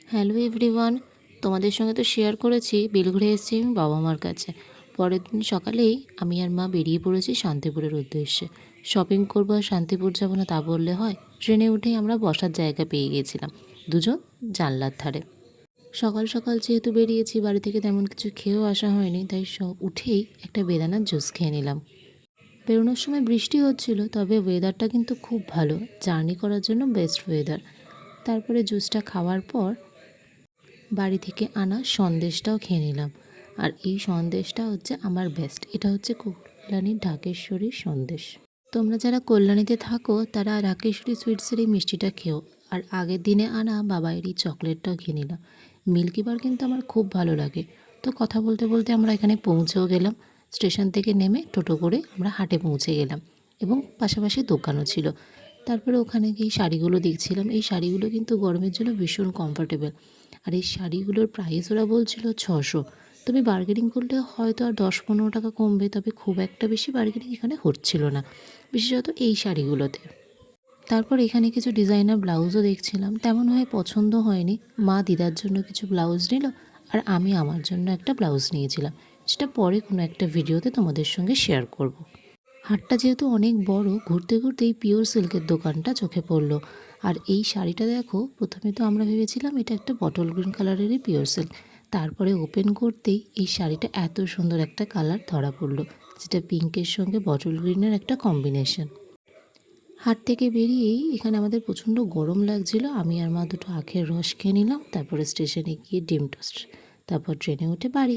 Hello everyone, তোমাদের সঙ্গে তো শেয়ার করেছি বেলঘড়ে এসেছি আমি বাবা মার কাছে। পরের দিন সকালেই আমি আর মা বেরিয়ে পড়েছি শান্তিপুরের উদ্দেশ্যে। শপিং করবো আর শান্তিপুর যাবো না তা বললে হয়। ট্রেনে উঠেই আমরা বসার জায়গা পেয়ে গিয়েছিলাম, দুজন জানলার ধারে। সকাল সকাল যেহেতু বেরিয়েছি, বাড়ি থেকে তেমন কিছু খেয়েও আসা হয়নি, তাই উঠেই একটা বেদানার জুস খেয়ে নিলাম। বেরোনোর সময় বৃষ্টি হচ্ছিল, তবে ওয়েদারটা কিন্তু খুব ভালো, জার্নি করার জন্য বেস্ট ওয়েদার। তারপরে জুসটা খাওয়ার পর বাড়ি থেকে আনা সন্দেশটাও খেয়ে নিলাম। আর এই সন্দেশটা হচ্ছে আমার বেস্ট, এটা হচ্ছে কল্যাণীর ঢাকেশ্বরীর সন্দেশ। তোমরা যারা কল্যাণীতে থাকো তারা ঢাকেশ্বরী সুইটসের এই মিষ্টিটা খেও। আর আগের দিনে আনা বাবাইয়ের এই চকলেটটাও খেয়ে নিলাম। মিল্কি বার কিন্তু আমার খুব ভালো লাগে। তো কথা বলতে বলতে আমরা এখানে পৌঁছেও গেলাম। স্টেশন থেকে নেমে টোটো করে আমরা হাটে পৌঁছে গেলাম এবং পাশাপাশি দোকানও ছিল। তারপরে ওখানে গিয়ে শাড়িগুলো দেখছিলাম। এই শাড়িগুলো কিন্তু গরমের জন্য ভীষণ কমফোর্টেবল। আর এই শাড়িগুলোর প্রাইস ওরা বলছিল 600। তুমি বার্গেনিং করলে হয়তো আর 10-15 টাকা কমবে, তবে খুব একটা বেশি বার্গেনিং এখানে হচ্ছিল না, বিশেষত এই শাড়িগুলোতে। তারপর এখানে কিছু ডিজাইনার ব্লাউজও দেখছিলাম, তেমন হয় পছন্দ হয়নি। মা দিদার জন্য কিছু ব্লাউজ নিল আর আমি আমার জন্য একটা ব্লাউজ নিয়েছিলাম, সেটা পরে কোনো একটা ভিডিওতে তোমাদের সঙ্গে শেয়ার করব। হাটটা যেহেতু অনেক বড়, ঘুরতে ঘুরতে এই পিওর সিল্কের দোকানটা চোখে পড়লো। আর এই শাড়িটা দেখো, প্রথমে তো আমরা ভেবেছিলাম এটা একটা বটল গ্রিন কালারেরই পিওর সিল্ক। তারপরে ওপেন করতেই এই শাড়িটা এত সুন্দর একটা কালার ধরা পড়লো, যেটা পিঙ্কের সঙ্গে বটল গ্রিনের একটা কম্বিনেশন। হাট থেকে বেরিয়েই এখানে আমাদের প্রচণ্ড গরম লাগছিল, আমি আর মা দুটো আখের রস খেয়ে নিলাম। তারপরে স্টেশনে গিয়ে ডিম টোস্ট, তারপর ট্রেনে উঠে বাড়ি।